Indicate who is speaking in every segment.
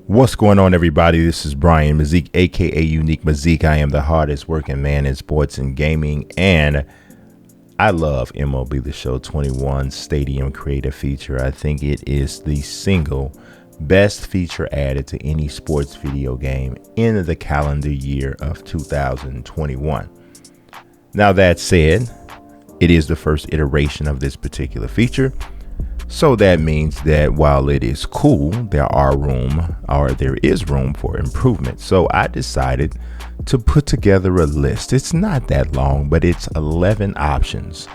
Speaker 1: What's going on, everybody? This is Brian Mazik, aka Unique Mazik. I am the hardest working man in sports and gaming, and I love MLB The Show 21 Stadium Creative feature. I think it is the single best feature added to any sports video game in the calendar year of 2021. Now, that said, it is the first iteration of this particular feature. So that means that while it is cool, there is room for improvement. So I decided to put together a list. It's not that long, but it's 11 options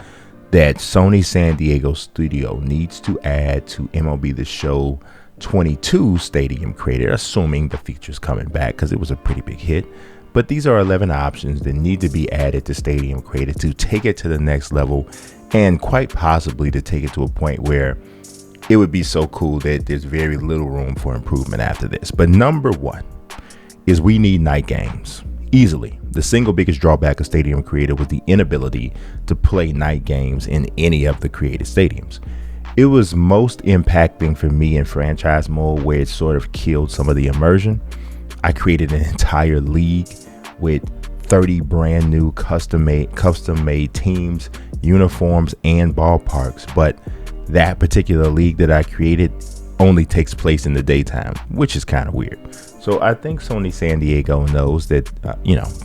Speaker 1: that Sony San Diego Studio needs to add to MLB The Show 22 Stadium Creator, assuming the feature's coming back because it was a pretty big hit. But these are 11 options that need to be added to Stadium Creator to take it to the next level, and quite possibly to take it to a point where it would be so cool that there's very little room for improvement after this. But number one is we need night games. Easily, the single biggest drawback of Stadium Creator was the inability to play night games in any of the created stadiums. It was most impacting for me in franchise mode, where it sort of killed some of the immersion. I created an entire league with 30 brand new custom made teams, uniforms, and ballparks, but that particular league that I created only takes place in the daytime, which is kind of weird. So I think Sony San Diego knows that,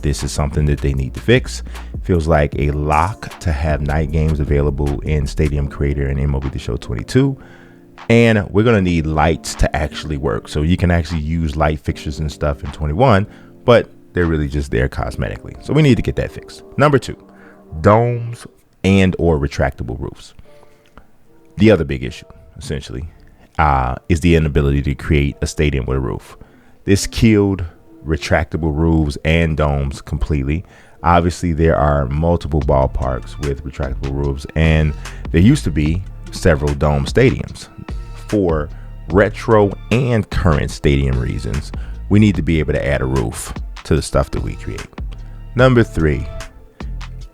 Speaker 1: this is something that they need to fix. Feels like a lock to have night games available in Stadium Creator and MLB The Show 22. And we're going to need lights to actually work. So you can actually use light fixtures and stuff in 21, but they're really just there cosmetically. So we need to get that fixed. Number two, domes and or retractable roofs. The other big issue, essentially, is the inability to create a stadium with a roof. This killed retractable roofs and domes completely. Obviously, there are multiple ballparks with retractable roofs, and there used to be several dome stadiums. For retro and current stadium reasons, we need to be able to add a roof to the stuff that we create. Number three,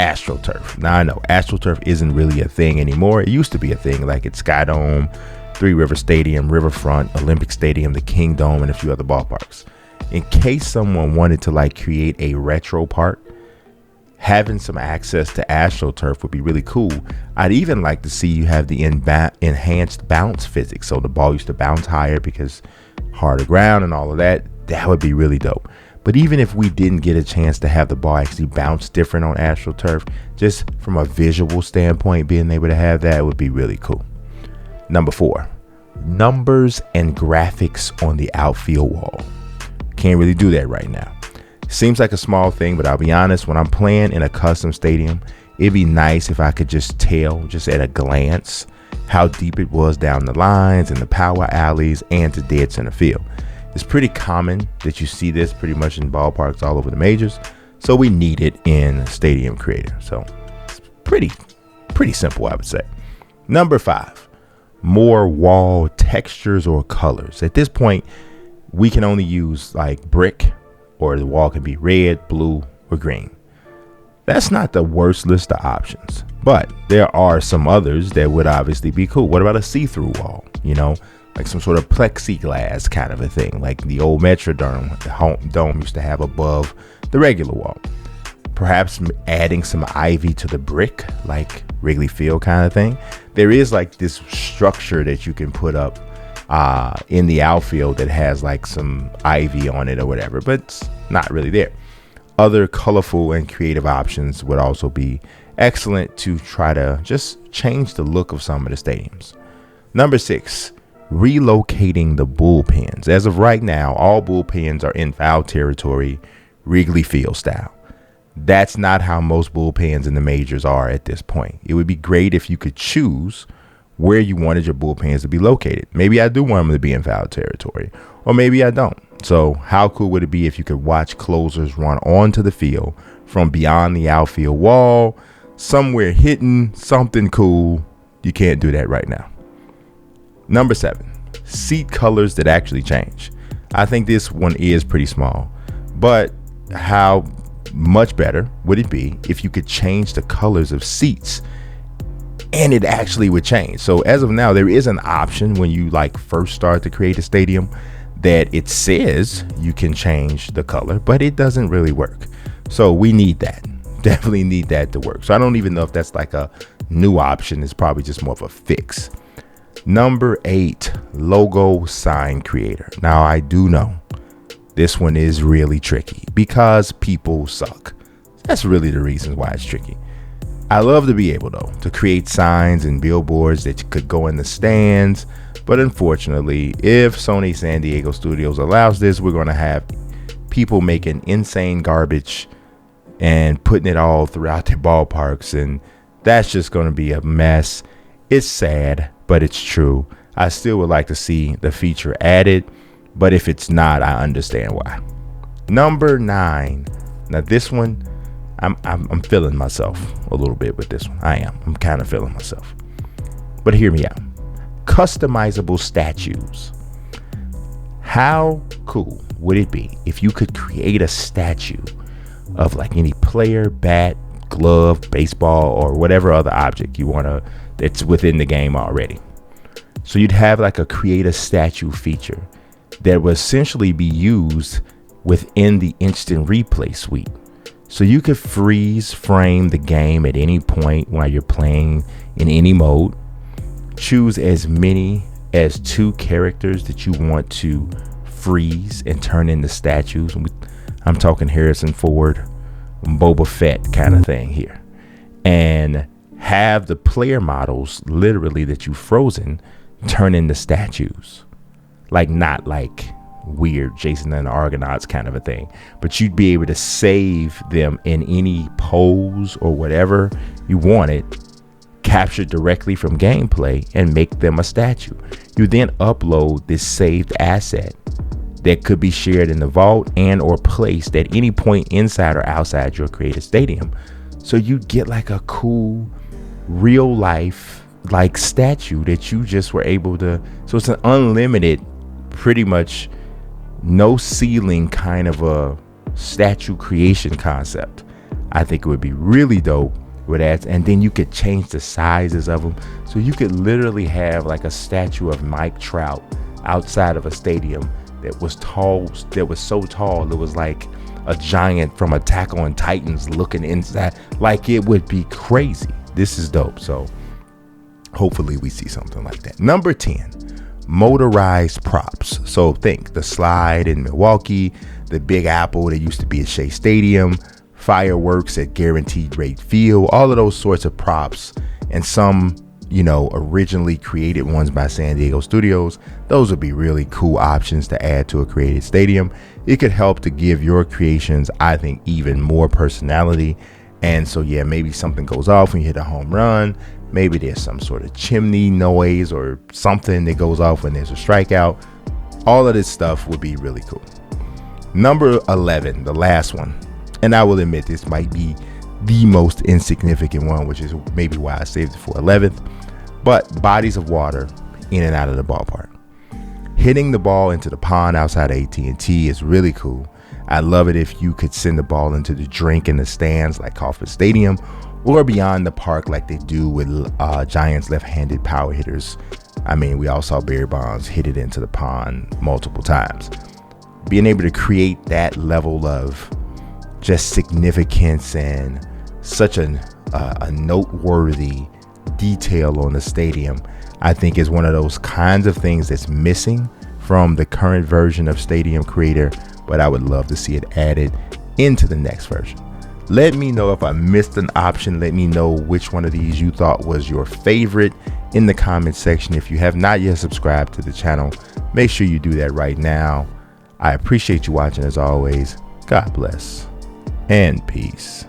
Speaker 1: Astro Turf. Now, I know Astro Turf isn't really a thing anymore. It used to be a thing, like at Skydome, Three River Stadium, Riverfront, Olympic Stadium, the Kingdome, and a few other ballparks. In case someone wanted to create a retro park, having some access to Astro Turf would be really cool. I'd even like to see you have the enhanced bounce physics, so the ball used to bounce higher because harder ground and all of that. That would be really dope. But even if we didn't get a chance to have the ball actually bounce different on Astro Turf, just from a visual standpoint, being able to have that would be really cool. Number four, numbers and graphics on the outfield wall. Can't really do that right now. Seems like a small thing, but I'll be honest, when I'm playing in a custom stadium, it'd be nice if I could just tell, just at a glance, how deep it was down the lines and the power alleys and to dead center field. It's pretty common that you see this pretty much in ballparks all over the majors, so we need it in Stadium Creator. So it's pretty simple, I would say. Number five, more wall textures or colors. At this point, we can only use brick, or the wall can be red, blue, or green. That's not the worst list of options, but there are some others that would obviously be cool. What about a see-through wall? Like some sort of plexiglass kind of a thing, like the old Metrodome dome used to have above the regular wall. Perhaps adding some ivy to the brick, like Wrigley Field kind of thing. There is this structure that you can put up in the outfield that has some ivy on it or whatever, but it's not really there. Other colorful and creative options would also be excellent to try to just change the look of some of the stadiums. Number six, relocating the bullpens. As of right now, all bullpens are in foul territory, Wrigley Field style. That's not how most bullpens in the majors are at this point. It would be great if you could choose where you wanted your bullpens to be located. Maybe I do want them to be in foul territory, or maybe I don't. So how cool would it be if you could watch closers run onto the field from beyond the outfield wall, somewhere hitting something cool? You can't do that right now. Number seven, seat colors that actually change. I think this one is pretty small, but how much better would it be if you could change the colors of seats and it actually would change? So as of now, there is an option when you first start to create a stadium that it says you can change the color, but it doesn't really work. So we need that. Definitely need that to work. So I don't even know if that's like a new option. It's probably just more of a fix. Number 8, logo sign creator. Now I do know this one is really tricky because people suck. That's really the reason why it's tricky. I love to be able, though, to create signs and billboards that could go in the stands. But unfortunately, if Sony San Diego Studios allows this, we're going to have people making insane garbage and putting it all throughout their ballparks. And that's just going to be a mess. It's sad, but it's true. I still would like to see the feature added. But if it's not, I understand why. Number 9. Now this one, I'm feeling myself a little bit with this one. I'm kind of feeling myself. But hear me out. Customizable statues. How cool would it be if you could create a statue of like any player, bat, glove, baseball, or whatever other object you want to that's within the game already? So you'd have like a create a statue feature that will essentially be used within the instant replay suite. So you could freeze frame the game at any point while you're playing in any mode. Choose as many as 2 characters that you want to freeze and turn into statues. I'm talking Harrison Ford, Boba Fett kind of thing here. And have the player models literally that you've frozen turn into statues. Like not like weird Jason and the Argonauts kind of a thing, but you'd be able to save them in any pose or whatever you wanted, captured directly from gameplay, and make them a statue. You then upload this saved asset that could be shared in the vault and or placed at any point inside or outside your creative stadium. So you get like a cool real life like statue that you just were able to. So it's an unlimited, pretty much no ceiling kind of a statue creation concept. I think it would be really dope with that. And then you could change the sizes of them. So you could literally have like a statue of Mike Trout outside of a stadium that was tall, that was so tall it was like a giant from Attack on Titans looking inside. Like it would be crazy. This is dope. So hopefully we see something like that. Number 10, motorized props. So think the slide in Milwaukee, the Big Apple that used to be at Shea Stadium, fireworks at Guaranteed Rate Field, all of those sorts of props, and some, originally created ones by San Diego Studios. Those would be really cool options to add to a created stadium. It could help to give your creations, I think, even more personality. And so, yeah, maybe something goes off when you hit a home run. Maybe there's some sort of chimney noise or something that goes off when there's a strikeout. All of this stuff would be really cool. Number 11, the last one. And I will admit this might be the most insignificant one, which is maybe why I saved it for 11th. But bodies of water in and out of the ballpark. Hitting the ball into the pond outside AT&T is really cool. I love it if you could send the ball into the drink in the stands like Kauffman Stadium, or beyond the park like they do with Giants left-handed power hitters. I mean, we all saw Barry Bonds hit it into the pond multiple times. Being able to create that level of just significance and such a noteworthy detail on the stadium, I think is one of those kinds of things that's missing from the current version of Stadium Creator, but I would love to see it added into the next version. Let me know if I missed an option. Let me know which one of these you thought was your favorite in the comment section. If you have not yet subscribed to the channel, make sure you do that right now. I appreciate you watching as always. God bless and peace.